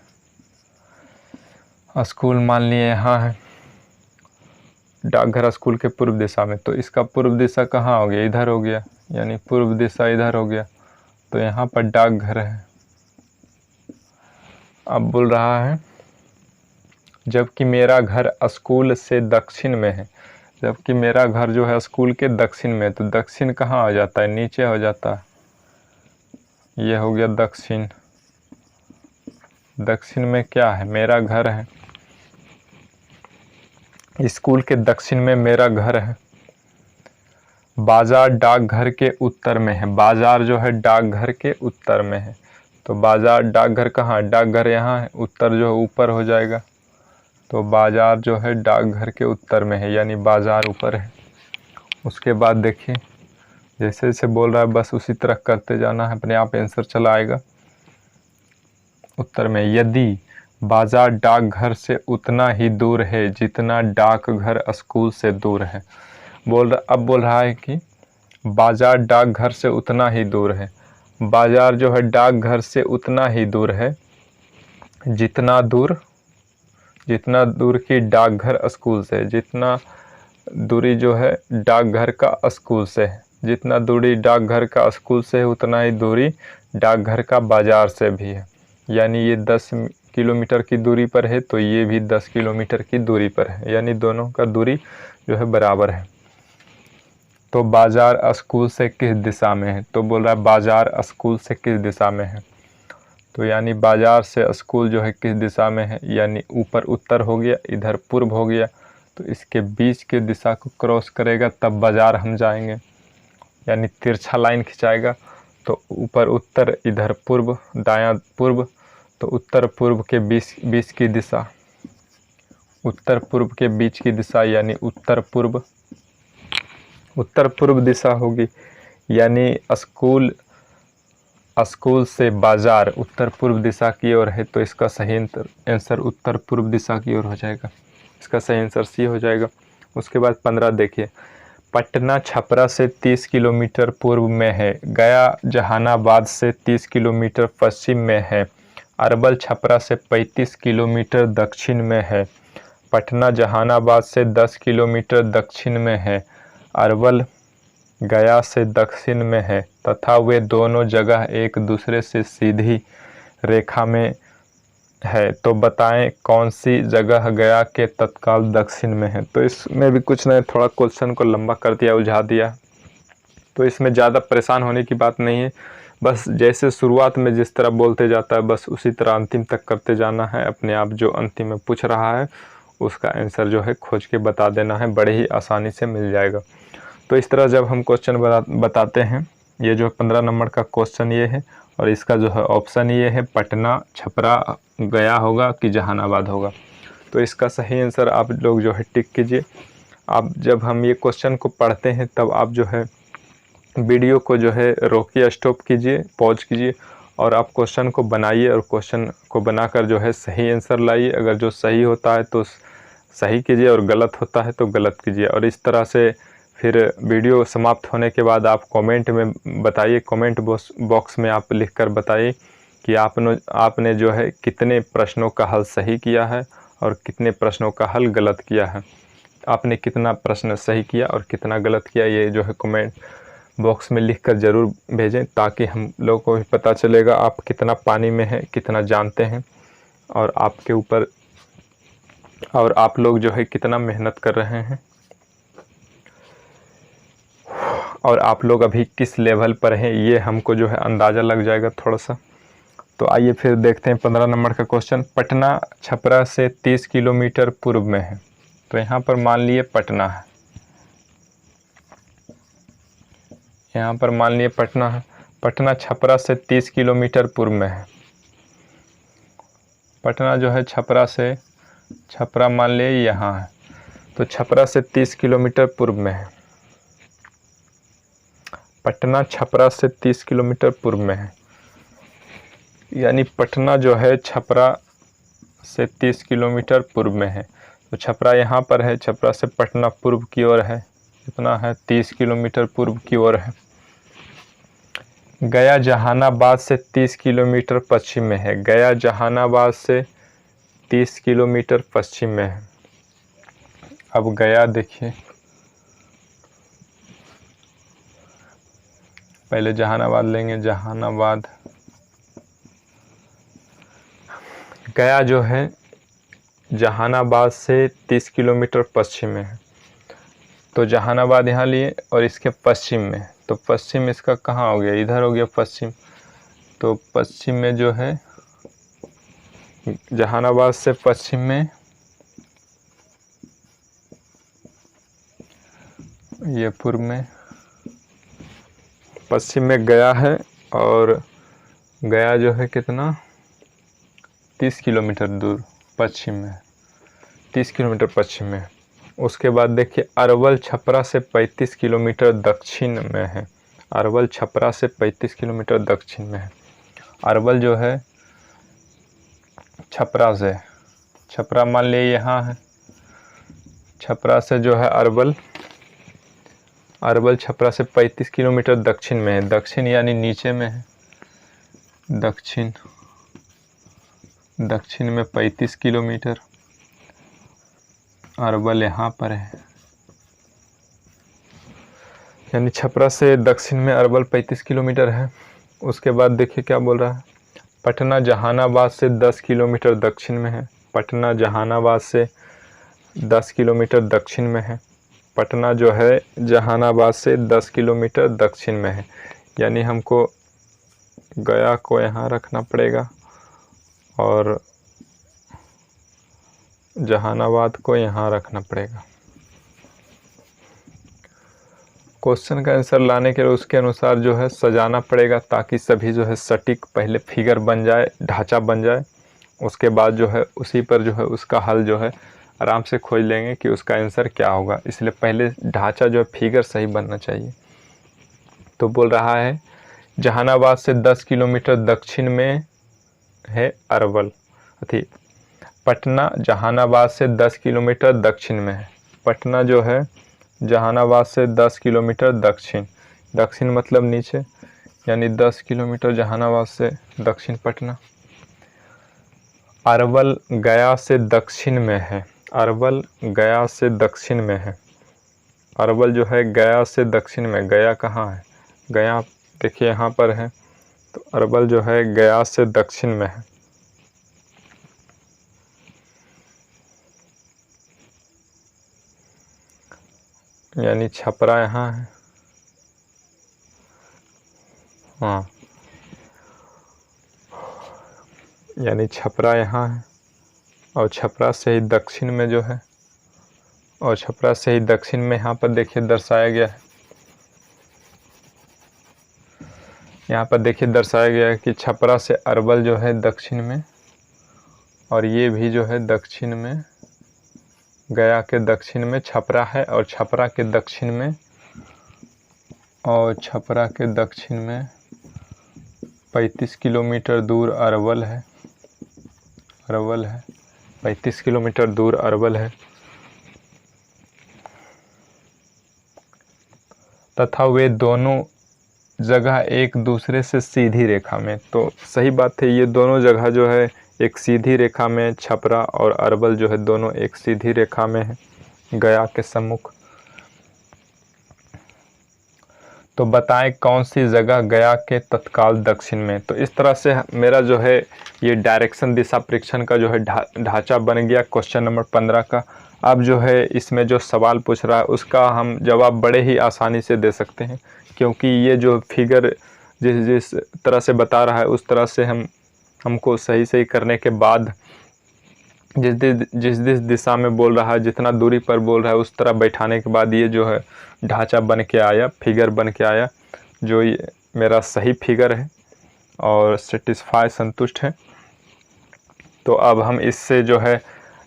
स्कूल मान लिए यहाँ है, डाकघर स्कूल के पूर्व दिशा में, तो इसका पूर्व दिशा कहाँ हो गया, इधर हो गया, यानी पूर्व दिशा इधर हो गया, तो यहाँ पर डाकघर है। अब बोल रहा है जबकि मेरा घर स्कूल से दक्षिण में है, जबकि मेरा घर जो है स्कूल के दक्षिण में, तो दक्षिण कहाँ आ जाता है, नीचे हो जाता है, ये हो गया दक्षिण। दक्षिण में क्या है, मेरा घर है, स्कूल के दक्षिण में मेरा घर है। बाजार डाकघर के उत्तर में है, बाजार जो है डाकघर के उत्तर में है, तो बाजार डाकघर कहाँ, डाकघर यहाँ है, उत्तर जो है ऊपर हो जाएगा, तो बाजार जो है डाकघर के उत्तर में है, यानी बाजार ऊपर है। उसके बाद देखिए जैसे जैसे बोल रहा है बस उसी तरह करते जाना है, अपने आप आंसर चला आएगा। उत्तर में यदि बाजार डाकघर से उतना ही दूर है जितना डाकघर स्कूल से दूर है, अब बोल रहा है कि बाजार डाकघर से उतना ही दूर है, बाजार जो है डाकघर से उतना ही दूर है जितना दूर की डाकघर स्कूल से, जितना दूरी जो है डाकघर का स्कूल से है, जितना दूरी डाकघर का स्कूल से है उतना ही दूरी डाकघर का बाजार से भी है, यानी ये 10 किलोमीटर की दूरी पर है, तो ये भी 10 किलोमीटर की दूरी पर है, यानी दोनों का दूरी जो है बराबर है। तो बाजार स्कूल से किस दिशा में है, तो बोल रहा है बाजार स्कूल से किस दिशा में है, तो यानी बाजार से स्कूल जो है किस दिशा में है, यानी ऊपर उत्तर हो गया, इधर पूर्व हो गया, तो इसके बीच के दिशा को क्रॉस करेगा तब बाजार हम जाएंगे, यानी तिरछा लाइन खिंचाएगा, तो ऊपर उत्तर इधर पूर्व, दायां पूर्व, तो उत्तर पूर्व के बीच की दिशा, उत्तर पूर्व के बीच की दिशा यानी उत्तर पूर्व दिशा होगी, यानी स्कूल से बाजार उत्तर पूर्व दिशा की ओर है, तो इसका सही आंसर उत्तर पूर्व दिशा की ओर हो जाएगा, इसका सही आंसर सी हो जाएगा। उसके बाद 15 देखिए, पटना छपरा से 30 किलोमीटर पूर्व में है, गया जहानाबाद से 30 किलोमीटर पश्चिम में है, अरवल छपरा से 35 किलोमीटर दक्षिण में है, पटना जहानाबाद से 10 किलोमीटर दक्षिण में है, अरवल गया से दक्षिण में है तथा वे दोनों जगह एक दूसरे से सीधी रेखा में है, तो बताएं कौन सी जगह गया के तत्काल दक्षिण में है। तो इसमें भी कुछ नहीं, थोड़ा क्वेश्चन को लंबा कर दिया, उलझा दिया, तो इसमें ज़्यादा परेशान होने की बात नहीं है, बस जैसे शुरुआत में जिस तरह बोलते जाता है बस उसी तरह अंतिम तक करते जाना है, अपने आप जो अंतिम में पूछ रहा है उसका आंसर जो है खोज के बता देना है, बड़े ही आसानी से मिल जाएगा। तो इस तरह जब हम क्वेश्चन बताते हैं, ये जो 15 नंबर का क्वेश्चन ये है, और इसका जो है ऑप्शन ये है पटना छपरा गया होगा कि जहानाबाद होगा, तो इसका सही आंसर आप लोग जो है टिक कीजिए। आप जब हम ये क्वेश्चन को पढ़ते हैं तब आप जो है वीडियो को जो है रोकिए, स्टॉप कीजिए, पॉज कीजिए और आप क्वेश्चन को बनाइए, और क्वेश्चन को बनाकर जो है सही आंसर लाइए। अगर जो सही होता है तो सही कीजिए और गलत होता है तो गलत कीजिए, और इस तरह से फिर वीडियो समाप्त होने के बाद आप कमेंट में बताइए, कमेंट बॉक्स में आप लिखकर बताइए कि आपने जो है कितने प्रश्नों का हल सही किया है और कितने प्रश्नों का हल गलत किया है, आपने कितना प्रश्न सही किया और कितना गलत किया, ये जो है कमेंट बॉक्स में लिखकर ज़रूर भेजें, ताकि हम लोगों को भी पता चलेगा आप कितना पानी में हैं, कितना जानते हैं, और आपके ऊपर और आप लोग जो है कितना मेहनत कर रहे हैं और आप लोग अभी किस लेवल पर हैं, ये हमको जो है अंदाज़ा लग जाएगा थोड़ा सा। तो आइए फिर देखते हैं 15 नंबर का क्वेश्चन। पटना छपरा से 30 किलोमीटर पूर्व में है, तो यहाँ पर मान लिए पटना है, यहाँ पर मान लिए पटना है, पटना छपरा से 30 किलोमीटर पूर्व में है, पटना जो है छपरा मान लिए यहाँ है, तो छपरा से 30 किलोमीटर पूर्व में है, पटना छपरा से 30 किलोमीटर पूर्व में है, यानी पटना जो है छपरा से 30 किलोमीटर पूर्व में है, तो छपरा यहाँ पर है, छपरा से पटना पूर्व की ओर है, कितना है 30 किलोमीटर पूर्व की ओर है। गया जहानाबाद से 30 किलोमीटर पश्चिम में है। गया जहानाबाद से 30 किलोमीटर पश्चिम में है। अब गया देखिए, पहले जहानाबाद लेंगे। जहानाबाद, गया जो है जहानाबाद से 30 किलोमीटर पश्चिम में है। तो जहानाबाद यहाँ लिए और इसके पश्चिम में, तो पश्चिम इसका कहाँ हो गया, इधर हो गया पश्चिम। तो पश्चिम में जो है जहानाबाद से पश्चिम में ये पूर्व में, पश्चिम में गया है। और गया जो है कितना, 30 किलोमीटर दूर पश्चिम में, 30 किलोमीटर पश्चिम में। उसके बाद देखिए अरवल छपरा से 35 किलोमीटर दक्षिण में है। अरवल छपरा से 35 किलोमीटर दक्षिण में है। अरवल जो है छपरा से, छपरा मान लिया यहाँ है, छपरा से जो है अरवल, अरवल छपरा से 35 किलोमीटर दक्षिण में है। दक्षिण यानी नीचे में है। दक्षिण, दक्षिण में 35 किलोमीटर, अरवल यहाँ पर है। यानी छपरा से दक्षिण में अरवल 35 किलोमीटर है। उसके बाद देखिए क्या बोल रहा है, पटना जहानाबाद से 10 किलोमीटर दक्षिण में है। पटना जहानाबाद से 10 किलोमीटर दक्षिण में है। पटना जो है जहानाबाद से 10 किलोमीटर दक्षिण में है। यानी हमको गया को यहाँ रखना पड़ेगा और जहानाबाद को यहाँ रखना पड़ेगा। क्वेश्चन का आंसर लाने के लिए उसके अनुसार जो है सजाना पड़ेगा, ताकि सभी जो है सटीक पहले फिगर बन जाए, ढांचा बन जाए। उसके बाद जो है उसी पर जो है उसका हल जो है आराम से खोज लेंगे कि उसका आंसर क्या होगा। इसलिए पहले ढांचा जो है फिगर सही बनना चाहिए। तो बोल रहा है जहानाबाद से 10 किलोमीटर दक्षिण में है अरवल। अथी पटना जहानाबाद से 10 किलोमीटर दक्षिण में है। पटना जो है जहानाबाद से 10 किलोमीटर दक्षिण, दक्षिण मतलब नीचे, यानी 10 किलोमीटर जहानाबाद से दक्षिण पटना। अरवल गया से दक्षिण में है। अरवल गया से दक्षिण में है। अरवल जो है गया से दक्षिण में, गया कहाँ है, गया देखिए यहाँ पर है। तो अरवल जो है गया से दक्षिण में है। यानी छपरा यहाँ है। हाँ, यानी छपरा यहाँ है और छपरा से ही दक्षिण में जो है, और छपरा से ही दक्षिण में यहाँ पर देखिए दर्शाया गया है। यहाँ पर देखिए दर्शाया गया है कि छपरा से अरवल जो है दक्षिण में, और ये भी जो है दक्षिण में, गया के दक्षिण में छपरा है, और छपरा के दक्षिण में, और छपरा के दक्षिण में 35 किलोमीटर दूर अरवल है। अरवल है 35 किलोमीटर दूर अरवल है। तथा वे दोनों जगह एक दूसरे से सीधी रेखा में, तो सही बात है, ये दोनों जगह जो है एक सीधी रेखा में, छपरा और अरवल जो है दोनों एक सीधी रेखा में है गया के सम्मुख। तो बताएं कौन सी जगह गया के तत्काल दक्षिण में। तो इस तरह से मेरा जो है ये डायरेक्शन दिशा परीक्षण का जो है ढांचा बन गया क्वेश्चन नंबर 15 का। अब जो है इसमें जो सवाल पूछ रहा है उसका हम जवाब बड़े ही आसानी से दे सकते हैं, क्योंकि ये जो फिगर जिस तरह से बता रहा है उस तरह से हमको सही करने के बाद जिस दिशा में बोल रहा है, जितना दूरी पर बोल रहा है उस तरह बैठाने के बाद ये जो है ढांचा बन के आया, फिगर बन के आया, जो ये मेरा सही फिगर है और सेटिस्फाई संतुष्ट है। तो अब हम इससे जो है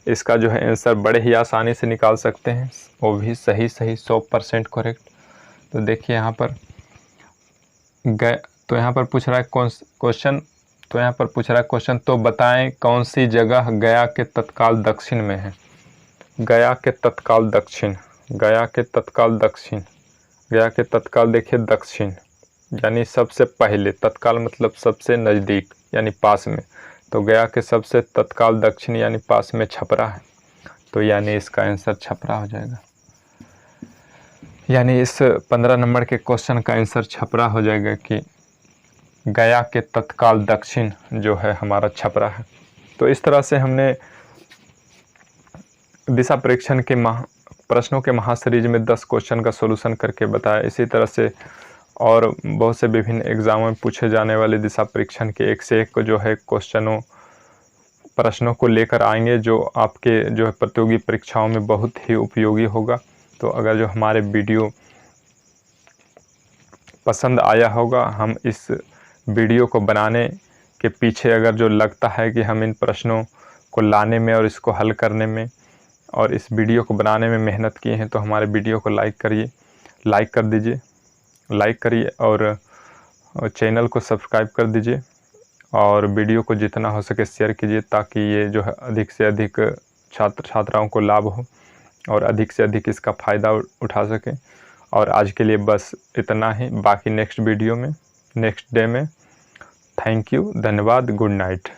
इसका जो है आंसर बड़े ही आसानी से निकाल सकते हैं, वो भी सही 100% करेक्ट। तो देखिए यहाँ पर तो यहाँ पर पूछ रहा है क्वेश्चन, तो यहाँ पर पूछ रहा है क्वेश्चन, तो बताएं कौन सी जगह गया के तत्काल दक्षिण में है। गया के तत्काल दक्षिण, गया के तत्काल दक्षिण, गया के तत्काल देखिए दक्षिण, यानी सबसे पहले, तत्काल मतलब सबसे नज़दीक यानी पास में, तो गया के सबसे तत्काल दक्षिण यानी पास में छपरा है, तो यानी इसका आंसर छपरा हो जाएगा। यानी इस 15 नंबर के क्वेश्चन का आंसर छपरा हो जाएगा कि गया के तत्काल दक्षिण जो है हमारा छपरा है। तो इस तरह से हमने दिशा परीक्षण के प्रश्नों के महासीरीज में 10 क्वेश्चन का सॉल्यूशन करके बताया। इसी तरह से और बहुत से विभिन्न एग्जामों में पूछे जाने वाले दिशा परीक्षण के एक से एक जो है प्रश्नों को लेकर आएंगे, जो आपके जो है प्रतियोगी परीक्षाओं में बहुत ही उपयोगी होगा। तो अगर जो हमारे वीडियो पसंद आया होगा, हम इस वीडियो को बनाने के पीछे अगर जो लगता है कि हम इन प्रश्नों को लाने में और इसको हल करने में और इस वीडियो को बनाने में मेहनत किए हैं, तो हमारे वीडियो को लाइक करिए और चैनल को सब्सक्राइब कर दीजिए और वीडियो को जितना हो सके शेयर कीजिए, ताकि ये जो है अधिक से अधिक छात्र छात्राओं को लाभ हो और अधिक से अधिक इसका फ़ायदा उठा सकें। और आज के लिए बस इतना ही, बाकी नेक्स्ट वीडियो में नेक्स्ट डे में। थैंक यू, धन्यवाद, गुड नाइट।